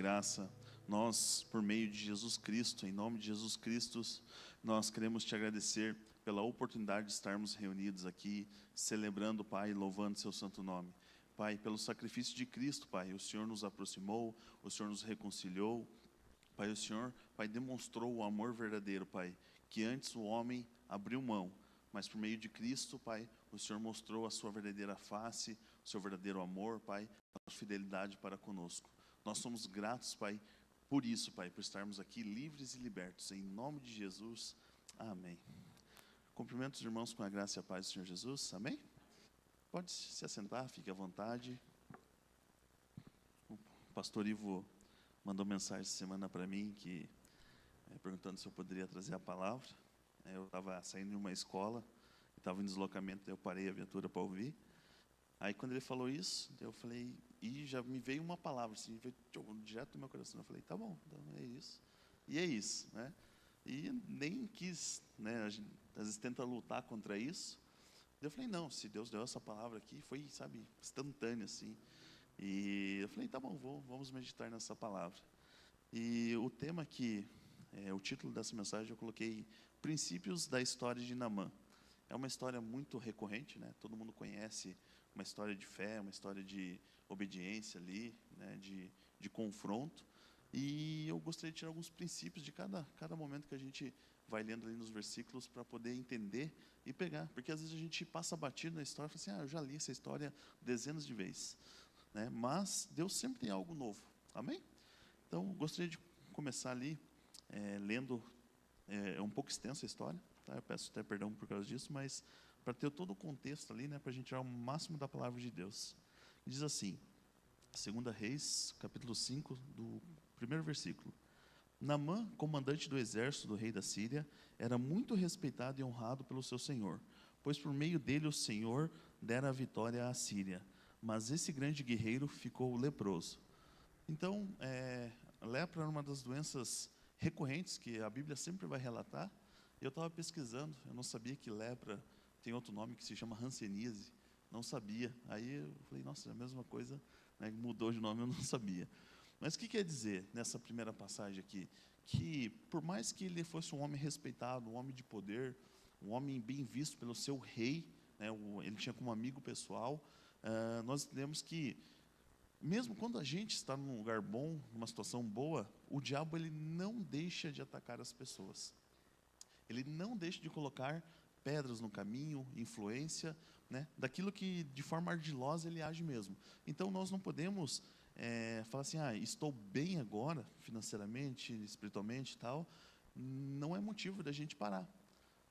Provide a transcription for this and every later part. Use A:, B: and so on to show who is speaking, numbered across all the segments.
A: graça. Nós, por meio de Jesus Cristo, em nome de Jesus Cristo, nós queremos te agradecer pela oportunidade de estarmos reunidos aqui, celebrando, Pai, e louvando seu santo nome. Pai, pelo sacrifício de Cristo, Pai, o Senhor nos aproximou, o Senhor nos reconciliou. Pai, o Senhor, Pai, demonstrou o amor verdadeiro, Pai, que antes o homem abriu mão, mas por meio de Cristo, Pai, o Senhor mostrou a sua verdadeira face, o seu verdadeiro amor, Pai, a sua fidelidade para conosco. Nós somos gratos, Pai, por isso, Pai, por estarmos aqui livres e libertos. Em nome de Jesus, amém. Cumprimento os irmãos com a graça e a paz do Senhor Jesus, amém? Pode se assentar, fique à vontade. O pastor Ivo mandou mensagem essa semana para mim, perguntando se eu poderia trazer a palavra. Eu estava saindo de uma escola, estava em deslocamento, eu parei a viatura para ouvir. Aí quando ele falou isso, eu falei, e já me veio uma palavra, assim, veio direto do meu coração. Eu falei, tá bom, então é isso. E é isso, né? E nem quis, né? A gente às vezes tenta lutar contra isso. Eu falei, não, se Deus deu essa palavra aqui, foi, sabe, instantâneo, assim. E eu falei, tá bom, vamos meditar nessa palavra. E o tema o título dessa mensagem eu coloquei Princípios da História de Naamã. É uma história muito recorrente, né? Todo mundo conhece uma história de fé, uma história de obediência ali, né? de confronto. E eu gostaria de tirar alguns princípios de cada momento que a gente vai lendo ali nos versículos para poder entender e pegar. Porque às vezes a gente passa batido na história e fala assim, eu já li essa história dezenas de vezes, né? Mas Deus sempre tem algo novo, amém? Então, gostaria de começar ali lendo, é um pouco extensa a história, tá? Eu peço até perdão por causa disso, mas para ter todo o contexto ali, né, para a gente tirar o máximo da palavra de Deus. Diz assim, 2 Reis, capítulo 5, do primeiro versículo. Naamã, comandante do exército do rei da Síria, era muito respeitado e honrado pelo seu senhor, pois por meio dele o Senhor dera a vitória à Síria. Mas esse grande guerreiro ficou leproso. Então, a lepra era uma das doenças recorrentes que a Bíblia sempre vai relatar. Eu estava pesquisando, eu não sabia que lepra tem outro nome que se chama hanseníase, não sabia. Aí eu falei, nossa, é a mesma coisa, né, mudou de nome, eu não sabia. Mas o que quer dizer nessa primeira passagem aqui? Que por mais que ele fosse um homem respeitado, um homem de poder, um homem bem visto pelo seu rei, né, ele tinha como amigo pessoal, nós entendemos que mesmo quando a gente está num lugar bom, numa situação boa, o diabo ele não deixa de atacar as pessoas. Ele não deixa de colocar pedras no caminho, influência, né, daquilo que de forma ardilosa ele age mesmo. Então nós não podemos falar assim, estou bem agora, financeiramente, espiritualmente e tal, não é motivo da gente parar.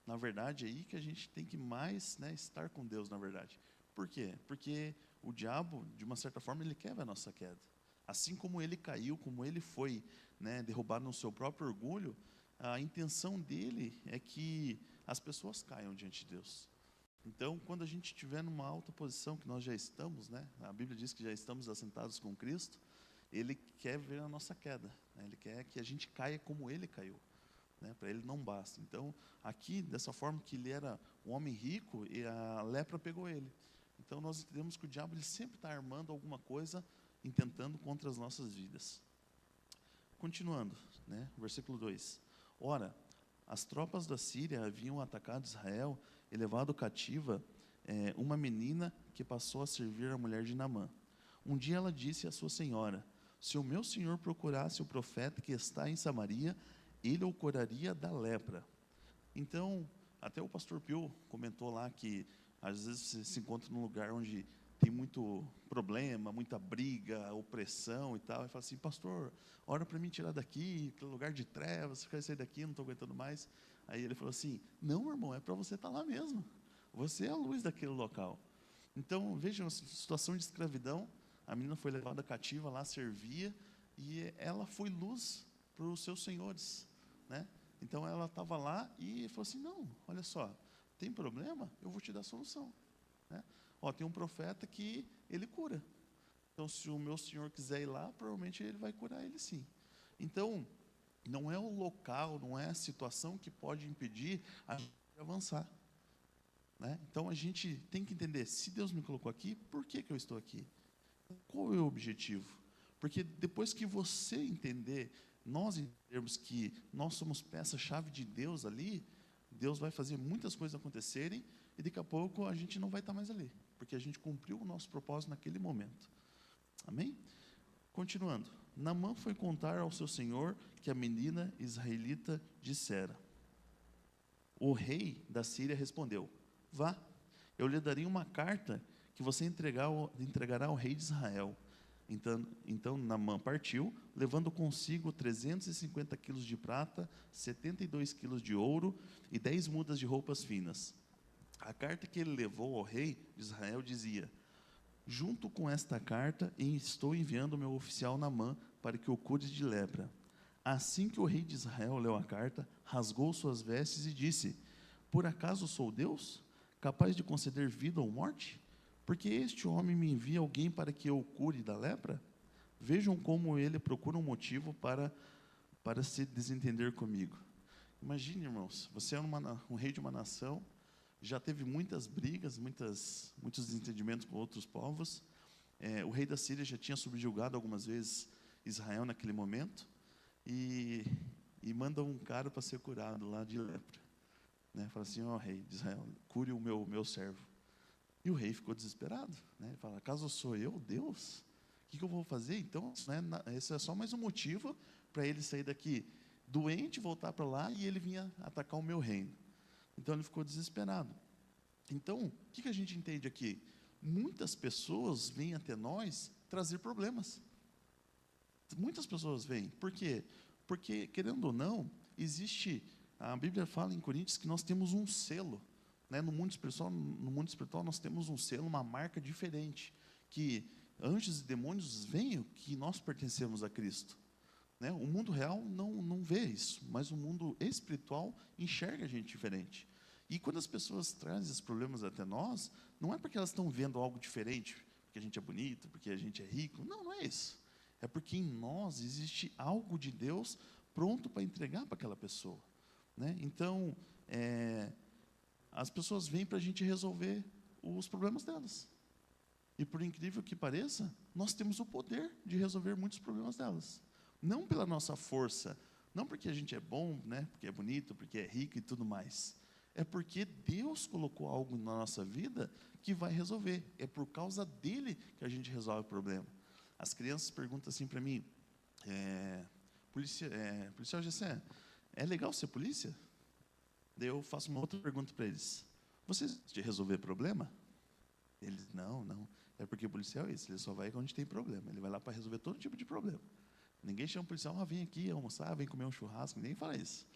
A: Na verdade, é aí que a gente tem que mais, né, estar com Deus, na verdade. Por quê? Porque o diabo, de uma certa forma, ele quer ver a nossa queda. Assim como ele caiu, como ele foi, né, derrubado no seu próprio orgulho, a intenção dele é que as pessoas caiam diante de Deus. Então, quando a gente estiver numa alta posição, que nós já estamos, né, a Bíblia diz que já estamos assentados com Cristo, ele quer ver a nossa queda, né, ele quer que a gente caia como ele caiu. Né, para ele não basta. Então, aqui, dessa forma que ele era um homem rico, e a lepra pegou ele. Então, nós entendemos que o diabo ele sempre está armando alguma coisa, intentando contra as nossas vidas. Continuando, né, versículo 2. Ora, as tropas da Síria haviam atacado Israel e levado cativa uma menina que passou a servir a mulher de Naamã. Um dia ela disse à sua senhora, se o meu senhor procurasse o profeta que está em Samaria, ele o curaria da lepra. Então, até o pastor Pio comentou lá que às vezes você se encontra num lugar onde tem muito problema, muita briga, opressão e tal, e fala assim, pastor, ora para mim tirar daqui, aquele lugar de trevas, eu quero sair daqui, não estou aguentando mais. Aí ele falou assim, não, irmão, é para você estar lá mesmo, você é a luz daquele local. Então, vejam, a situação de escravidão, a menina foi levada cativa lá, servia, e ela foi luz para os seus senhores, né? Então ela estava lá e falou assim, não, olha só, tem problema? Eu vou te dar a solução, né? Tem um profeta que ele cura. Então se o meu senhor quiser ir lá, provavelmente ele vai curar ele sim. Então, não é o local, não é a situação que pode impedir a gente de avançar, né? Então a gente tem que entender, se Deus me colocou aqui, por que eu estou aqui? Qual é o objetivo? Porque depois que você entender, nós entendermos que nós somos peça-chave de Deus ali, Deus vai fazer muitas coisas acontecerem e daqui a pouco a gente não vai estar mais ali, porque a gente cumpriu o nosso propósito naquele momento. Amém? Continuando. Naamã foi contar ao seu senhor que a menina israelita dissera. O rei da Síria respondeu: vá, eu lhe darei uma carta que você entregará ao rei de Israel. Então Naamã partiu, levando consigo 350 quilos de prata, 72 quilos de ouro e 10 mudas de roupas finas. A carta que ele levou ao rei de Israel dizia: junto com esta carta, estou enviando meu oficial Naamã para que o cure de lepra. Assim que o rei de Israel leu a carta, rasgou suas vestes e disse: por acaso sou Deus, capaz de conceder vida ou morte? Porque este homem me envia alguém para que eu o cure da lepra? Vejam como ele procura um motivo para se desentender comigo. Imagine, irmãos, você é um rei de uma nação, já teve muitas brigas, muitos desentendimentos com outros povos. O rei da Síria já tinha subjugado algumas vezes Israel naquele momento, e manda um cara para ser curado lá de lepra. Fala assim: ó, rei de Israel, cure o meu servo. E o rei ficou desesperado. Ele fala: acaso sou eu, Deus? O que eu vou fazer? Então, esse é só mais um motivo para ele sair daqui doente, voltar para lá, e ele vinha atacar o meu reino. Então, ele ficou desesperado. Então, o que a gente entende aqui? Muitas pessoas vêm até nós trazer problemas. Muitas pessoas vêm. Por quê? Porque, querendo ou não, a Bíblia fala em Coríntios que nós temos um selo. No mundo espiritual nós temos um selo, uma marca diferente, que anjos e demônios veem que nós pertencemos a Cristo. O mundo real não vê isso, mas o mundo espiritual enxerga a gente diferente. E quando as pessoas trazem esses problemas até nós, não é porque elas estão vendo algo diferente, porque a gente é bonito, porque a gente é rico, não é isso. É porque em nós existe algo de Deus pronto para entregar para aquela pessoa. Então, as pessoas vêm para a gente resolver os problemas delas. E por incrível que pareça, nós temos o poder de resolver muitos problemas delas. Não pela nossa força, não porque a gente é bom, porque é bonito, porque é rico e tudo mais. É porque Deus colocou algo na nossa vida que vai resolver. É por causa dele que a gente resolve o problema. As crianças perguntam assim para mim: policial Gessé, é legal ser polícia? Daí eu faço uma outra pergunta para eles: vocês de resolver problema? Eles: não. É porque o policial é isso, ele só vai quando a gente tem problema. Ele vai lá para resolver todo tipo de problema. Ninguém chama o policial: vem aqui almoçar, vem comer um churrasco. Ninguém fala isso.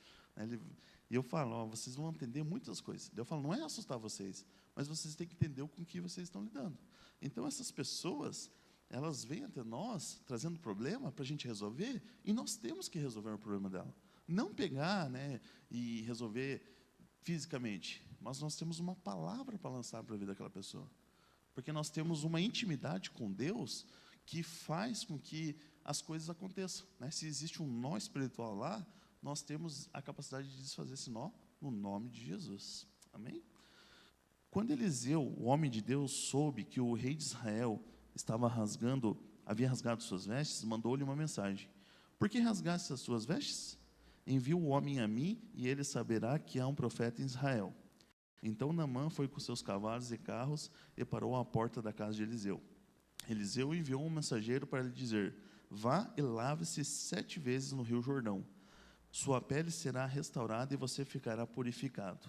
A: E eu falo: vocês vão entender muitas coisas. Daí eu falo: não é assustar vocês, mas vocês têm que entender com que vocês estão lidando. Então essas pessoas, elas vêm até nós trazendo problema para a gente resolver, e nós temos que resolver o problema dela. Não pegar e resolver fisicamente, mas nós temos uma palavra para lançar para a vida daquela pessoa. Porque nós temos uma intimidade com Deus que faz com que as coisas aconteçam. Se existe um nó espiritual lá, nós temos a capacidade de desfazer esse nó no nome de Jesus. Amém? Quando Eliseu, o homem de Deus, soube que o rei de Israel havia rasgado suas vestes, mandou-lhe uma mensagem: por que rasgaste as suas vestes? Envia o homem a mim, e ele saberá que há um profeta em Israel. Então Naamã foi com seus cavalos e carros e parou à porta da casa de Eliseu. Eliseu enviou um mensageiro para lhe dizer: vá e lave-se 7 vezes no rio Jordão. Sua pele será restaurada e você ficará purificado.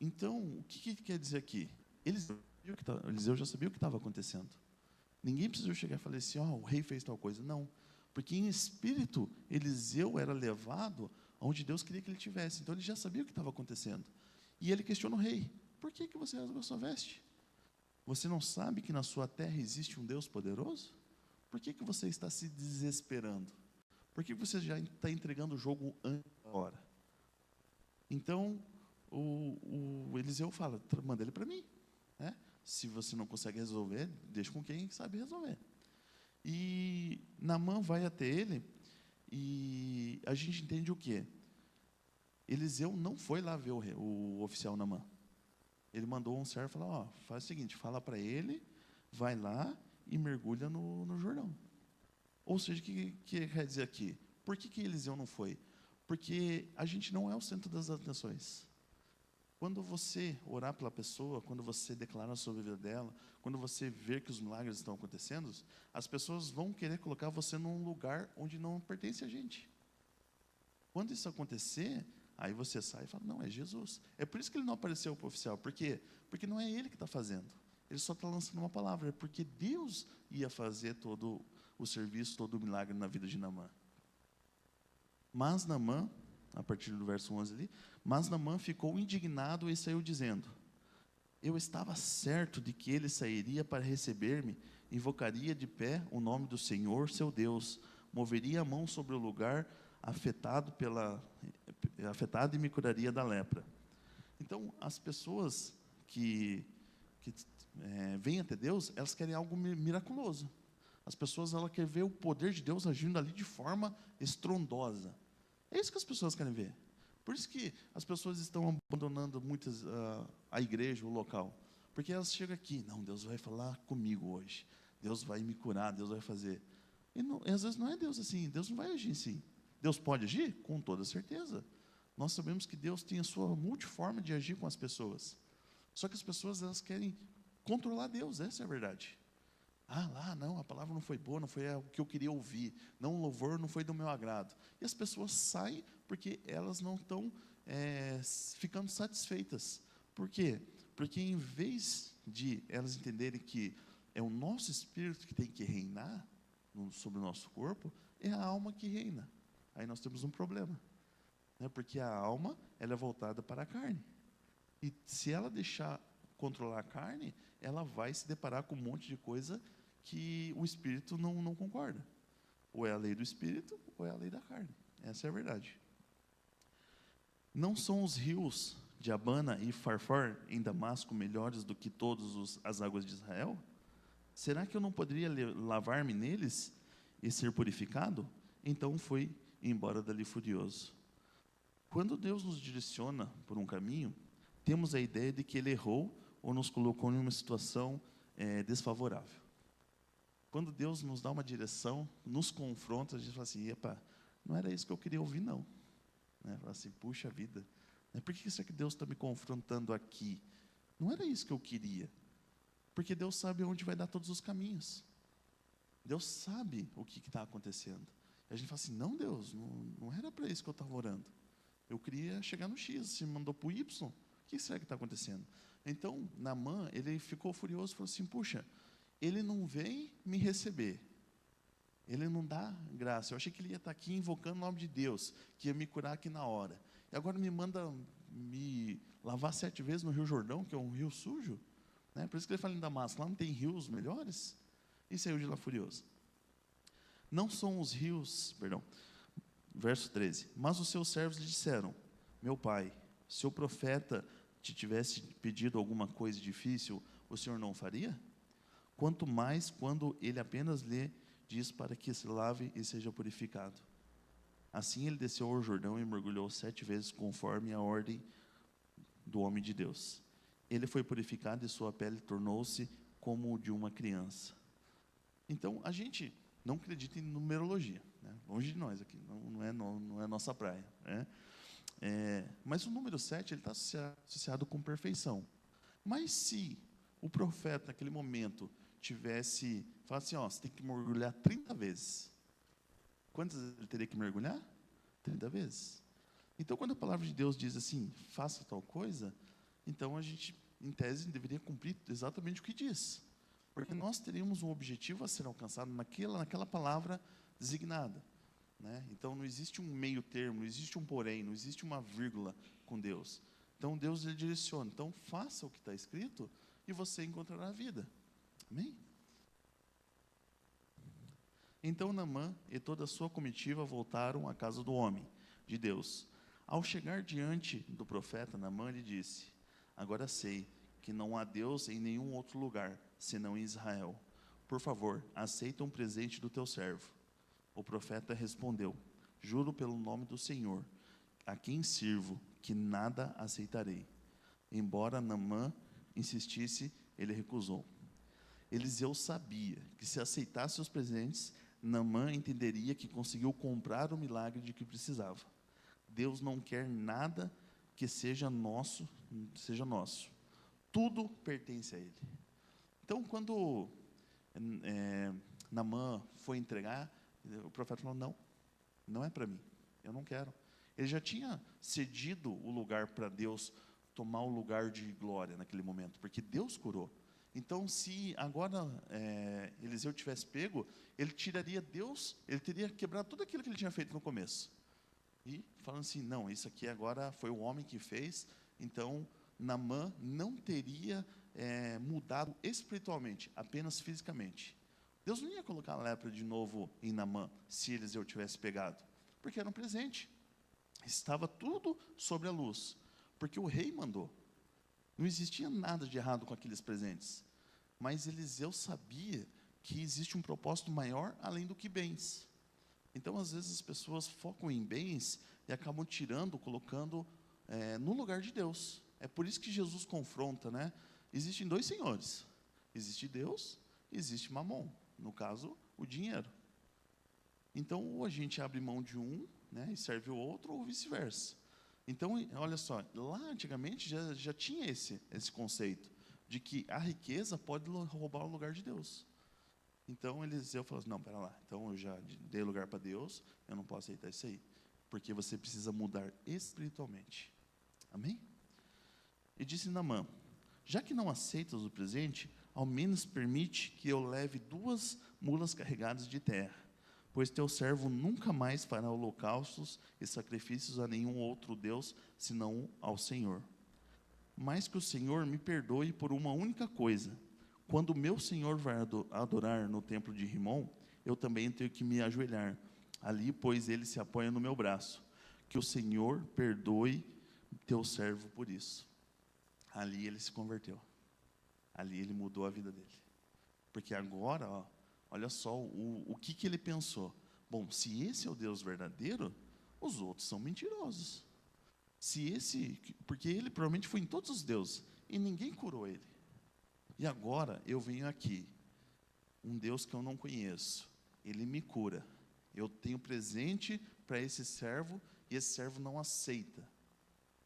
A: Então, o que quer dizer aqui? Eliseu já sabia o que estava acontecendo. Ninguém precisou chegar e falar assim: o rei fez tal coisa. Não. Porque em espírito, Eliseu era levado aonde Deus queria que ele estivesse. Então ele já sabia o que estava acontecendo. E ele questiona o rei: por que você rasgou sua veste? Você não sabe que na sua terra existe um Deus poderoso? Por que você está se desesperando? Por que você já está entregando o jogo antes da hora? Então, o Eliseu fala: manda ele para mim. Se você não consegue resolver, deixa com quem sabe resolver. E Naamã vai até ele, e a gente entende o quê? Eliseu não foi lá ver o oficial Naamã. Ele mandou um servo falar: faz o seguinte, fala para ele, vai lá e mergulha no Jordão. Ou seja, o que quer dizer aqui? Por que Eliseu não foi? Porque a gente não é o centro das atenções. Quando você orar pela pessoa, quando você declarar sobre a vida dela, quando você ver que os milagres estão acontecendo, as pessoas vão querer colocar você num lugar onde não pertence a gente. Quando isso acontecer, aí você sai e fala, não, é Jesus. É por isso que ele não apareceu para o oficial. Por quê? Porque não é ele que está fazendo. Ele só está lançando uma palavra. É porque Deus ia fazer todo o serviço, todo o milagre na vida de Naamã. Mas Naamã, a partir do verso 11 ali, mas Naamã ficou indignado e saiu dizendo, eu estava certo de que ele sairia para receber-me, invocaria de pé o nome do Senhor, seu Deus, moveria a mão sobre o lugar afetado e me curaria da lepra. Então, as pessoas que vêm até Deus, elas querem algo miraculoso. As pessoas, elas querem ver o poder de Deus agindo ali de forma estrondosa. É isso que as pessoas querem ver. Por isso que as pessoas estão abandonando muitas a igreja, o local. Porque elas chegam aqui, não, Deus vai falar comigo hoje. Deus vai me curar, Deus vai fazer. E às vezes não é Deus assim, Deus não vai agir assim. Deus pode agir? Com toda certeza. Nós sabemos que Deus tem a sua multiforma de agir com as pessoas. Só que as pessoas, elas querem controlar Deus, essa é a verdade. Lá, não, a palavra não foi boa, não foi o que eu queria ouvir. Não, o louvor não foi do meu agrado. E as pessoas saem porque elas não estão ficando satisfeitas. Por quê? Porque em vez de elas entenderem que é o nosso espírito que tem que reinar sobre o nosso corpo, é a alma que reina. Aí nós temos um problema. Né? Porque a alma, ela é voltada para a carne. E se ela deixar controlar a carne, ela vai se deparar com um monte de coisa que o espírito não concorda. Ou é a lei do espírito, ou é a lei da carne. Essa é a verdade. Não são os rios de Abana e Farfar em Damasco melhores do que todas as águas de Israel? Será que eu não poderia lavar-me neles e ser purificado? Então foi embora dali furioso. Quando Deus nos direciona por um caminho, temos a ideia de que Ele errou ou nos colocou em uma situação desfavorável. Quando Deus nos dá uma direção, nos confronta, a gente fala assim, epa, não era isso que eu queria ouvir, não. Né? Fala assim, puxa vida, por que isso é que Deus está me confrontando aqui? Não era isso que eu queria. Porque Deus sabe onde vai dar todos os caminhos. Deus sabe o que está acontecendo. E a gente fala assim, não, Deus, não era para isso que eu estava orando. Eu queria chegar no X, você me mandou para o Y, o que será que está acontecendo? Então, Naamã, ele ficou furioso, falou assim, puxa, ele não vem me receber, ele não dá graça, eu achei que ele ia estar aqui invocando o nome de Deus, que ia me curar aqui na hora, e agora me manda me lavar 7 vezes no Rio Jordão, que é um rio sujo, né? Por isso que ele fala em Damasco, lá não tem rios melhores, e saiu de lá furioso. Não são os rios, verso 13, mas os seus servos lhe disseram, meu pai, se o profeta te tivesse pedido alguma coisa difícil, o senhor não faria? Quanto mais quando ele apenas lhe diz para que se lave e seja purificado. Assim ele desceu ao Jordão e mergulhou 7 vezes conforme a ordem do homem de Deus. Ele foi purificado e sua pele tornou-se como de uma criança. Então, a gente não acredita em numerologia, né? Longe de nós aqui, não é nossa praia, né? Mas o número 7 ele está associado com perfeição. Mas se o profeta naquele momento tivesse falado assim, você tem que mergulhar 30 vezes, quantas vezes ele teria que mergulhar? 30 vezes. Então, quando a palavra de Deus diz assim, faça tal coisa, então a gente, em tese, deveria cumprir exatamente o que diz. Porque nós teríamos um objetivo a ser alcançado naquela palavra designada. Né? Então, não existe um meio termo, não existe um porém, não existe uma vírgula com Deus. Então, Deus ele direciona. Então, faça o que está escrito e você encontrará a vida. Amém? Então, Naamã e toda a sua comitiva voltaram à casa do homem de Deus. Ao chegar diante do profeta, Naamã lhe disse, agora sei que não há Deus em nenhum outro lugar, senão em Israel. Por favor, aceita um presente do teu servo. O profeta respondeu, juro pelo nome do Senhor, a quem sirvo, que nada aceitarei. Embora Naamã insistisse, ele recusou. Eliseu sabia que se aceitasse os presentes, Naamã entenderia que conseguiu comprar o milagre de que precisava. Deus não quer nada que seja nosso. Tudo pertence a Ele. Então, quando Naamã foi entregar, o profeta falou: não, não é para mim, eu não quero. Ele já tinha cedido o lugar para Deus tomar o lugar de glória naquele momento, porque Deus curou. Então, se agora Eliseu tivesse pego, ele tiraria Deus, ele teria quebrado tudo aquilo que ele tinha feito no começo. E falando assim: não, isso aqui agora foi o homem que fez. Então, Naamã não teria mudado espiritualmente, apenas fisicamente. Deus não ia colocar a lepra de novo em Naamã, se Eliseu tivesse pegado, porque era um presente. Estava tudo sobre a luz, porque o rei mandou. Não existia nada de errado com aqueles presentes. Mas Eliseu sabia que existe um propósito maior além do que bens. Então, às vezes, as pessoas focam em bens e acabam tirando, colocando no lugar de Deus. É por isso que Jesus confronta, né? Existem dois senhores. Existe Deus e existe Mamon. No caso, o dinheiro. Então, ou a gente abre mão de um, né, e serve o outro, ou vice-versa. Então, olha só, lá antigamente já tinha esse conceito de que a riqueza pode roubar o lugar de Deus. Então, Eliseu falou assim: não, pera lá, então eu já dei lugar para Deus, eu não posso aceitar isso aí, porque você precisa mudar espiritualmente. Amém? E disse Naamã: já que não aceitas o presente, ao menos permite que eu leve 2 mulas carregadas de terra, pois teu servo nunca mais fará holocaustos e sacrifícios a nenhum outro Deus, senão ao Senhor. Mas que o Senhor me perdoe por uma única coisa: quando meu Senhor vai adorar no templo de Rimon, eu também tenho que me ajoelhar ali, pois ele se apoia no meu braço. Que o Senhor perdoe teu servo por isso. Ali ele se converteu. Ali ele mudou a vida dele. Porque agora, olha só o que ele pensou. Bom, se esse é o Deus verdadeiro, os outros são mentirosos. Porque ele provavelmente foi em todos os deuses e ninguém curou ele. E agora eu venho aqui, um Deus que eu não conheço, ele me cura. Eu tenho presente para esse servo e esse servo não aceita,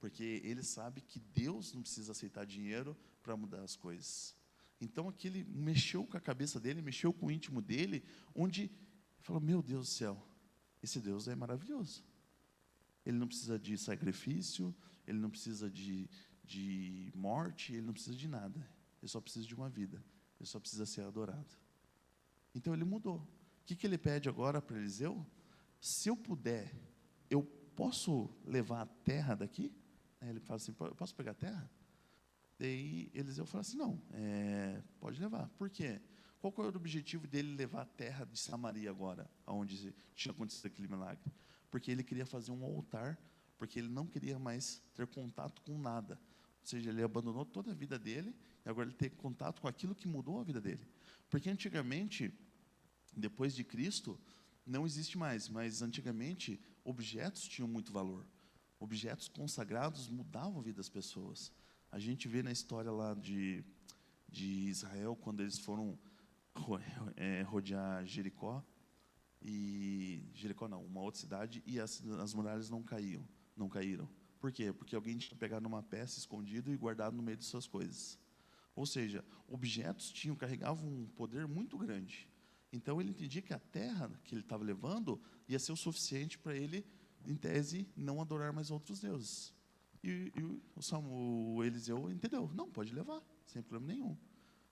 A: porque ele sabe que Deus não precisa aceitar dinheiro para mudar as coisas. Então aquele mexeu com a cabeça dele, mexeu com o íntimo dele, onde ele falou: meu Deus do céu, esse Deus é maravilhoso. Ele não precisa de sacrifício, ele não precisa de morte, ele não precisa de nada. Ele só precisa de uma vida, ele só precisa ser adorado. Então ele mudou. O que ele pede agora para Eliseu? Se eu puder, eu posso levar a terra daqui? Ele fala assim: eu posso pegar a terra? Daí Eliseu fala assim: não, pode levar. Por quê? Qual era o objetivo dele levar a terra de Samaria agora, onde tinha acontecido aquele milagre? Porque ele queria fazer um altar, porque ele não queria mais ter contato com nada. Ou seja, ele abandonou toda a vida dele, e agora ele tem contato com aquilo que mudou a vida dele. Porque antigamente, depois de Cristo, não existe mais, mas antigamente, objetos tinham muito valor. Objetos consagrados mudavam a vida das pessoas. A gente vê na história lá de Israel, quando eles foram rodear Jericó, uma outra cidade, e as muralhas não caíram. Por quê? Porque alguém tinha pegado uma peça escondida e guardado no meio de suas coisas. Ou seja, objetos carregavam um poder muito grande. Então ele entendia que a terra que ele estava levando ia ser o suficiente para ele, em tese, não adorar mais outros deuses. E o Eliseu entendeu: não, pode levar, sem problema nenhum.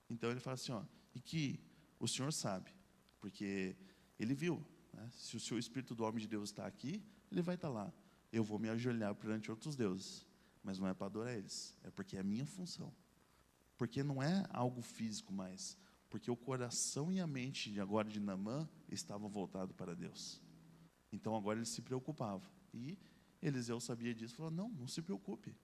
A: Então ele fala assim: e que o Senhor sabe, porque ele viu, né? Se o Espírito do homem de Deus está aqui, ele vai estar lá. Eu vou me ajoelhar perante outros deuses, mas não é para adorar eles, é porque é a minha função. Porque não é algo físico mais, porque o coração e a mente agora de Naamã estavam voltados para Deus. Então agora ele se preocupava. E Eliseu sabia disso, falou: não se preocupe.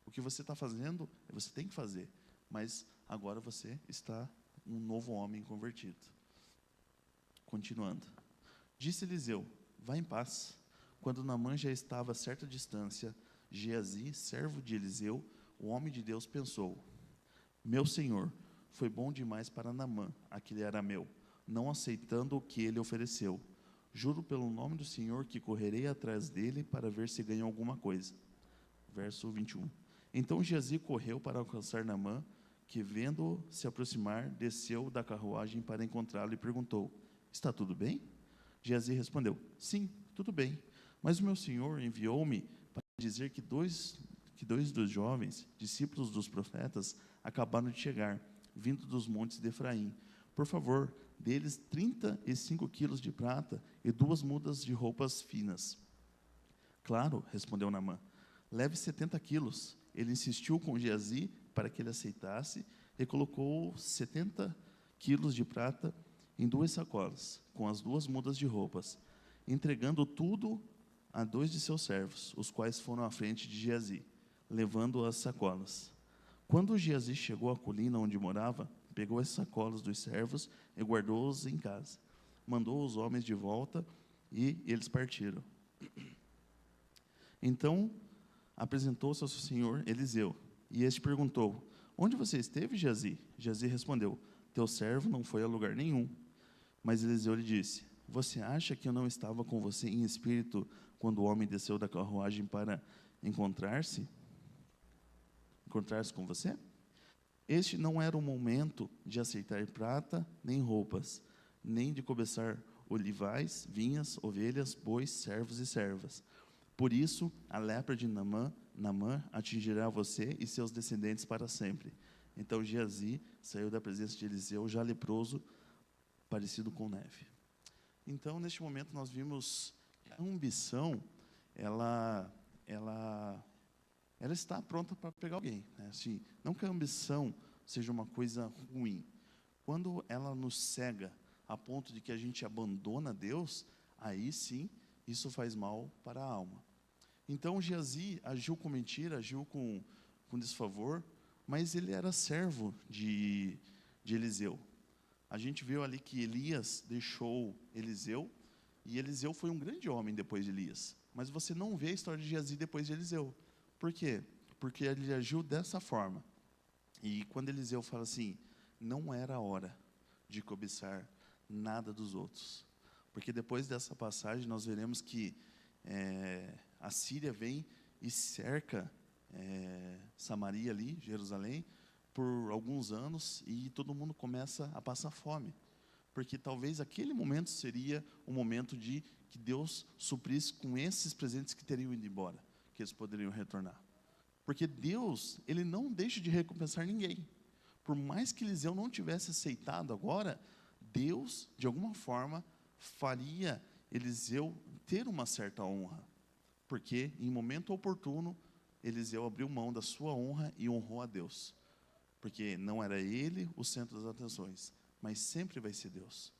A: O que você está fazendo, você tem que fazer. Mas agora você está um novo homem convertido. Continuando. Disse Eliseu: vá em paz. Quando Naamã já estava a certa distância, Geazi, servo de Eliseu, o homem de Deus, pensou: meu senhor, foi bom demais para Naamã, aquele arameu, não aceitando o que ele ofereceu. Juro pelo nome do Senhor que correrei atrás dele para ver se ganho alguma coisa. Verso 21. Então Geazi correu para alcançar Naamã, que vendo-o se aproximar, desceu da carruagem para encontrá-lo e perguntou: está tudo bem? Geazi respondeu: sim, tudo bem, mas o meu senhor enviou-me para dizer que dois dos jovens, discípulos dos profetas, acabaram de chegar, vindo dos montes de Efraim. Por favor, dê-lhes 35 quilos de prata e 2 mudas de roupas finas. Claro, respondeu Naamã, leve 70 quilos. Ele insistiu com Geazi para que ele aceitasse e colocou 70 quilos de prata em 2 sacolas, com as 2 mudas de roupas, entregando tudo a 2 de seus servos, os quais foram à frente de Geazi, levando as sacolas. Quando Geazi chegou à colina onde morava, pegou as sacolas dos servos e guardou-os em casa. Mandou os homens de volta e eles partiram. Então apresentou-se ao seu senhor Eliseu, e este perguntou: onde você esteve, Geazi? Geazi respondeu: teu servo não foi a lugar nenhum. Mas Eliseu lhe disse: você acha que eu não estava com você em espírito quando o homem desceu da carruagem para encontrar-se com você? Este não era o momento de aceitar prata, nem roupas, nem de cobiçar olivais, vinhas, ovelhas, bois, servos e servas. Por isso, a lepra de Naamã atingirá você e seus descendentes para sempre. Então Geazi saiu da presença de Eliseu, já leproso, parecido com neve. Então, neste momento, nós vimos que a ambição, ela está pronta para pegar alguém, né? Assim, não que a ambição seja uma coisa ruim. Quando ela nos cega a ponto de que a gente abandona Deus, aí sim, isso faz mal para a alma. Então, Geazi agiu com mentira, agiu com desfavor, mas ele era servo de Eliseu. A gente viu ali que Elias deixou Eliseu, e Eliseu foi um grande homem depois de Elias. Mas você não vê a história de Geazi depois de Eliseu. Por quê? Porque ele agiu dessa forma. E quando Eliseu fala assim, não era a hora de cobiçar nada dos outros. Porque depois dessa passagem nós veremos que a Síria vem e cerca Samaria ali, Jerusalém, por alguns anos, e todo mundo começa a passar fome. Porque talvez aquele momento seria o momento de que Deus suprisse com esses presentes que teriam ido embora, que eles poderiam retornar. Porque Deus, Ele não deixa de recompensar ninguém. Por mais que Eliseu não tivesse aceitado agora, Deus, de alguma forma, faria Eliseu ter uma certa honra. Porque, em momento oportuno, Eliseu abriu mão da sua honra e honrou a Deus. Porque não era ele o centro das atenções, mas sempre vai ser Deus.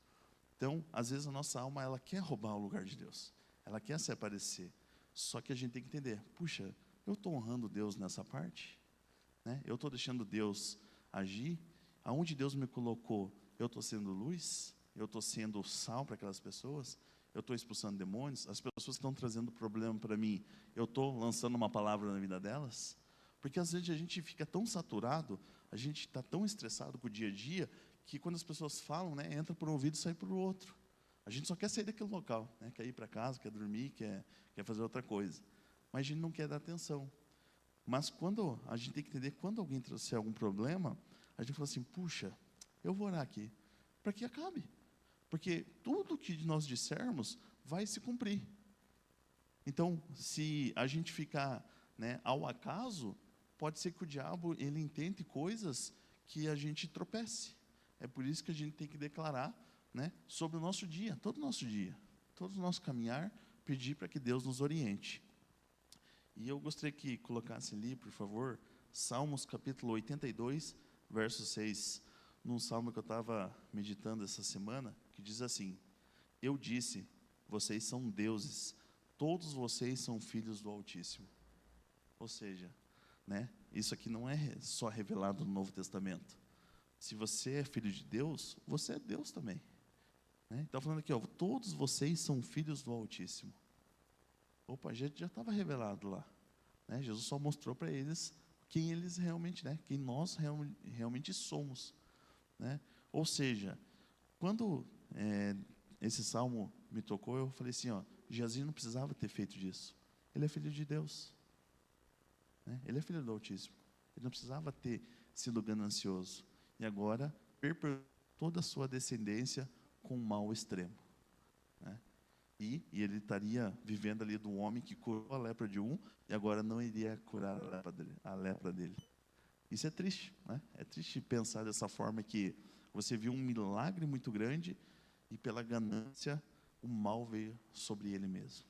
A: Então, às vezes a nossa alma, ela quer roubar o lugar de Deus. Ela quer se aparecer. Só que a gente tem que entender, puxa, eu estou honrando Deus nessa parte? Né? Eu estou deixando Deus agir? Aonde Deus me colocou, eu estou sendo luz? Eu estou sendo sal para aquelas pessoas? Eu estou expulsando demônios? As pessoas que estão trazendo problema para mim, eu estou lançando uma palavra na vida delas? Porque às vezes a gente fica tão saturado, a gente está tão estressado com o dia a dia, que quando as pessoas falam, né, entra por um ouvido e sai por outro. A gente só quer sair daquele local, né, quer ir para casa, quer dormir, quer fazer outra coisa. Mas a gente não quer dar atenção. Mas quando a gente tem que entender, quando alguém trouxer algum problema, a gente fala assim, puxa, eu vou orar aqui, para que acabe. Porque tudo que nós dissermos vai se cumprir. Então, se a gente ficar, né, ao acaso, pode ser que o diabo ele intente coisas que a gente tropece. É por isso que a gente tem que declarar, né, sobre o nosso dia, todo o nosso caminhar, pedir para que Deus nos oriente. E eu gostaria que colocasse ali, por favor, Salmos capítulo 82, verso 6, num salmo que eu estava meditando essa semana, que diz assim, eu disse, vocês são deuses, todos vocês são filhos do Altíssimo. Ou seja, né, isso aqui não é só revelado no Novo Testamento. Se você é filho de Deus, você é Deus também. Né? Está falando aqui, ó, todos vocês são filhos do Altíssimo. Opa, já estava revelado lá. Né? Jesus só mostrou para eles quem eles realmente, né? Quem nós realmente somos. Né? Ou seja, quando esse salmo me tocou, eu falei assim, Geazi não precisava ter feito disso. Ele é filho de Deus, né? Ele é filho do Altíssimo. Ele não precisava ter sido ganancioso. E agora, perpetuou toda a sua descendência com um mal extremo, né? E ele estaria vivendo ali do homem que curou a lepra de um, e agora não iria curar a lepra dele. Isso é triste, né? É triste pensar dessa forma, que você viu um milagre muito grande e pela ganância o mal veio sobre ele mesmo.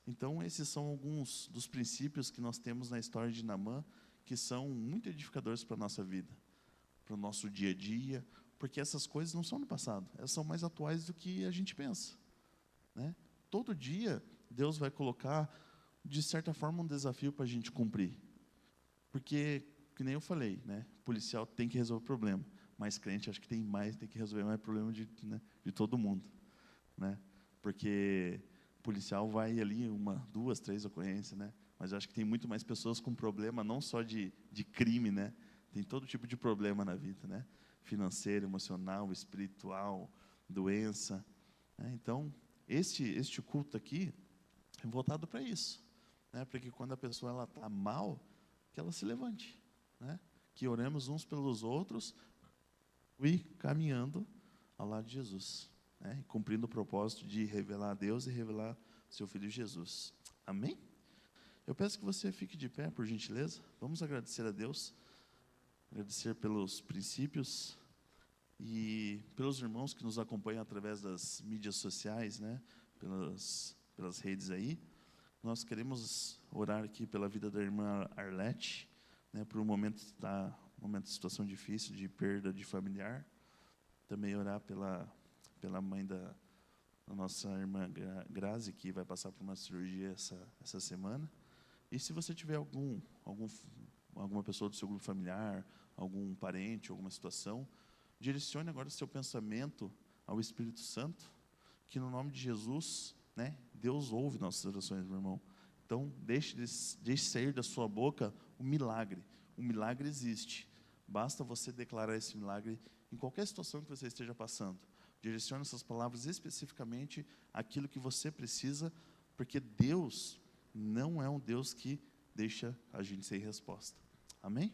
A: Então, esses são alguns dos princípios que nós temos na história de Naamã, que são muito edificadores para a nossa vida, para o nosso dia a dia, porque essas coisas não são do passado, elas são mais atuais do que a gente pensa, né? Todo dia, Deus vai colocar, de certa forma, um desafio para a gente cumprir. Porque, que nem eu falei, né? Policial tem que resolver o problema, mas crente acho que tem que resolver mais problema de todo mundo, né? Porque policial vai ali 1, 2, 3 ocorrências, né? Mas eu acho que tem muito mais pessoas com problema, não só de crime, né? Tem todo tipo de problema na vida, né? Financeiro, emocional, espiritual, doença, né? Então, este culto aqui é voltado para isso, né? Porque quando a pessoa está mal, que ela se levante, né? Que oremos uns pelos outros e caminhando ao lado de Jesus, né? Cumprindo o propósito de revelar a Deus e revelar seu Filho Jesus. Amém? Eu peço que você fique de pé, por gentileza. Vamos agradecer a Deus, agradecer pelos princípios e pelos irmãos que nos acompanham através das mídias sociais, né? Pelas redes aí. Nós queremos orar aqui pela vida da irmã Arlete, né? Por um momento de situação difícil, de perda de familiar. Também orar pela mãe da nossa irmã Grazi, que vai passar por uma cirurgia essa semana. E se você tiver alguma pessoa do seu grupo familiar, algum parente, alguma situação, direcione agora o seu pensamento ao Espírito Santo, que no nome de Jesus, né, Deus ouve nossas orações, meu irmão. Então, deixe sair da sua boca o milagre. O milagre existe. Basta você declarar esse milagre em qualquer situação que você esteja passando. Direcione essas palavras especificamente àquilo que você precisa, porque Deus não é um Deus que deixa a gente sem resposta. Amém?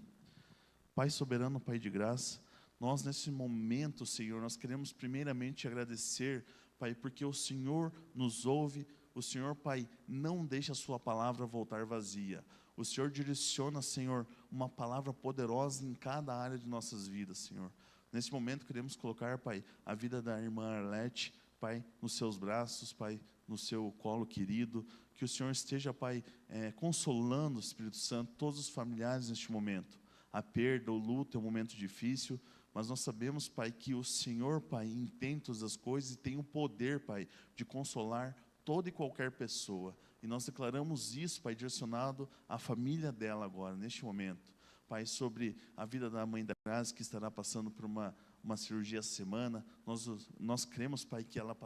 A: Pai soberano, Pai de graça, nós nesse momento, Senhor, nós queremos primeiramente te agradecer, Pai, porque o Senhor nos ouve, o Senhor, Pai, não deixa a sua palavra voltar vazia. O Senhor direciona, Senhor, uma palavra poderosa em cada área de nossas vidas, Senhor. Nesse momento queremos colocar, Pai, a vida da irmã Arlete, Pai, nos seus braços, Pai, no seu colo querido, que o Senhor esteja, Pai, consolando, Espírito Santo, todos os familiares neste momento. A perda, o luto é um momento difícil, mas nós sabemos, Pai, que o Senhor, Pai, entende todas as coisas e tem o poder, Pai, de consolar toda e qualquer pessoa. E nós declaramos isso, Pai, direcionado à família dela agora, neste momento. Pai, sobre a vida da mãe da Grazi, que estará passando por uma cirurgia essa semana, nós cremos, Pai, que ela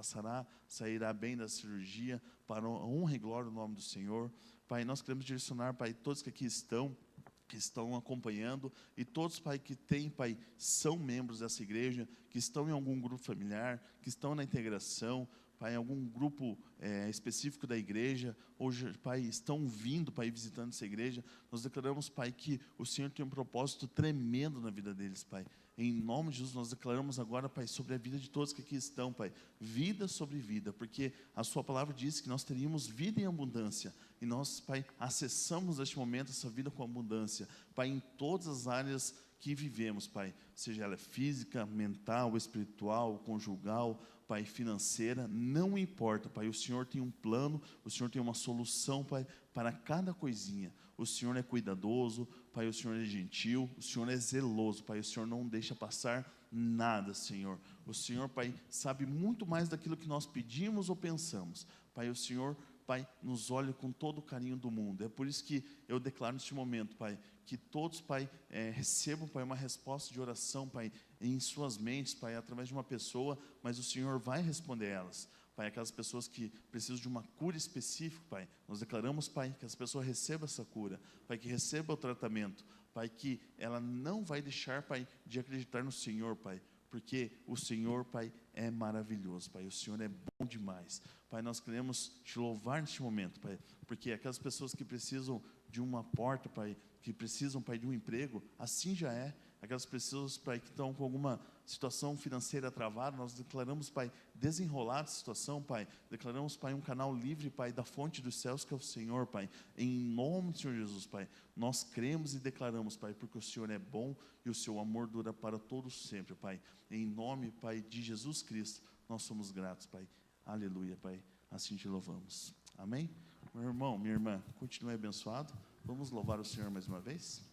A: sairá bem da cirurgia, para a honra e glória do nome do Senhor. Pai, nós queremos direcionar, Pai, todos que aqui que estão acompanhando, e todos, Pai, que têm, Pai, são membros dessa igreja, que estão em algum grupo familiar, que estão na integração, Pai, em algum grupo específico da igreja, hoje, Pai, estão vindo, Pai, visitando essa igreja, nós declaramos, Pai, que o Senhor tem um propósito tremendo na vida deles, Pai. Em nome de Jesus, nós declaramos agora, Pai, sobre a vida de todos que aqui estão, Pai, vida sobre vida, porque a sua palavra diz que nós teríamos vida em abundância, e nós, Pai, acessamos neste momento essa vida com abundância, Pai, em todas as áreas que vivemos, Pai, seja ela física, mental, espiritual, conjugal, Pai, financeira, não importa, Pai, o Senhor tem um plano, o Senhor tem uma solução, Pai, para cada coisinha. O Senhor é cuidadoso, Pai, o Senhor é gentil, o Senhor é zeloso, Pai, o Senhor não deixa passar nada, Senhor. O Senhor, Pai, sabe muito mais daquilo que nós pedimos ou pensamos. Pai, o Senhor, Pai, nos olha com todo o carinho do mundo. É por isso que eu declaro neste momento, Pai, que todos, Pai, recebam, Pai, uma resposta de oração, Pai, em suas mentes, Pai, através de uma pessoa, mas o Senhor vai responder elas. Pai, aquelas pessoas que precisam de uma cura específica, Pai, nós declaramos, Pai, que essa pessoa receba essa cura, Pai, que receba o tratamento, Pai, que ela não vai deixar, Pai, de acreditar no Senhor, Pai, porque o Senhor, Pai, é maravilhoso, Pai, o Senhor é bom demais. Pai, nós queremos te louvar neste momento, Pai, porque aquelas pessoas que precisam de uma porta, Pai, que precisam, Pai, de um emprego, assim já é. Aquelas pessoas, Pai, que estão com alguma situação financeira travada, nós declaramos, Pai, desenrolar essa situação, Pai. Declaramos, Pai, um canal livre, Pai, da fonte dos céus, que é o Senhor, Pai. Em nome do Senhor Jesus, Pai, nós cremos e declaramos, Pai, porque o Senhor é bom e o seu amor dura para todos sempre, Pai. Em nome, Pai, de Jesus Cristo, nós somos gratos, Pai. Aleluia, Pai. Assim te louvamos. Amém? Meu irmão, minha irmã, continue abençoado. Vamos louvar o Senhor mais uma vez?